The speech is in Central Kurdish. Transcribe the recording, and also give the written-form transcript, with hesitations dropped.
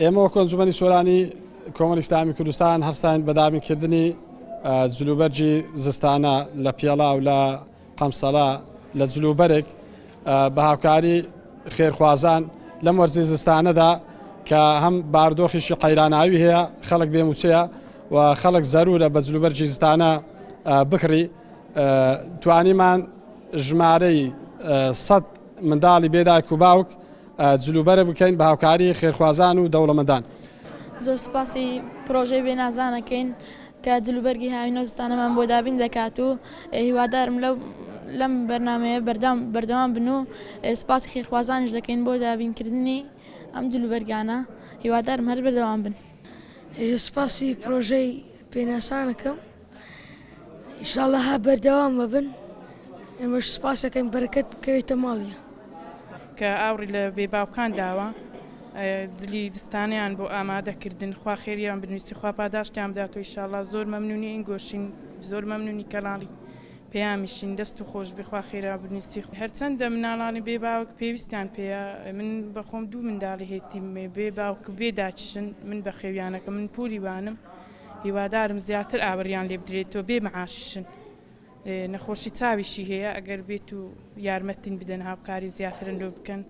ئێمە وەکو ئەنجومەنی سۆرانی کۆمەڵی ئیسلامی کوردستان هەستاین بەدابینکردنی جلوبەرجی زستانە لە پێڵا و لە قەمسەڵا لە جلوبەرێک بە هاوکاری خێرخوازان لەم وەرزی زستانەدا کە هەم باردۆخیشی قەیراناوی هەیە خەڵک بێموچەیە و خەڵک زەرورە بە جلوبەرجی زستانە بکڕی توانیمان ژمارەی 100 منداڵی بێدایک و باوک جلوبەرە بکەین بە هاوکاری خێرخوازان و دەوڵەمەندان. زۆر سوپاسی پرۆژەی بێنازانەکەین کە جلوبەرگی هاوینە زستانەمان بۆ دابین دەکات و هیوادارم لەم بەرنامەیە بەردەوام بن و سوپاسی خێرخوازانش دەکەین بۆ دابینکردنی ئەم جلوبەرگانە هیوادارم هەر بەردەوام بن. سوپاسی پرۆژەی پێناسانەکەم ئینشاڵڵا ها بەردەوام ببن ئێمەش سوپاسەکەین بەرەکەت بکەوێتە ماڵیە کە ئاوڕی لە بێباوکان داوە جلی دستانیان بۆ ئامادەکردن خوا خێریان بنووسی خوا پاداشتیان بداتەوە ئینشاڵڵا زۆر مەمنونی ئینگۆشین زۆر مەمنونی کەلاڵی پێیامیشین دەست و خۆش بخوا خێرا بنووسی هەرچەندە مناڵانی بێباوک پێویستیان پێەیە من بەخۆم 2 منداڵی هێتیم بێباوک بێداچشن من بە خێویانەکە من پوری وانم هیوادارم زیاتر ئاوەڕیان لێ بدرێتەوە بێ مەعاششن نەخۆشی چاویشی هەیە ئەگەر بێت و یارمەتین بدەن هاوکاری زیاترن لۆ بکەن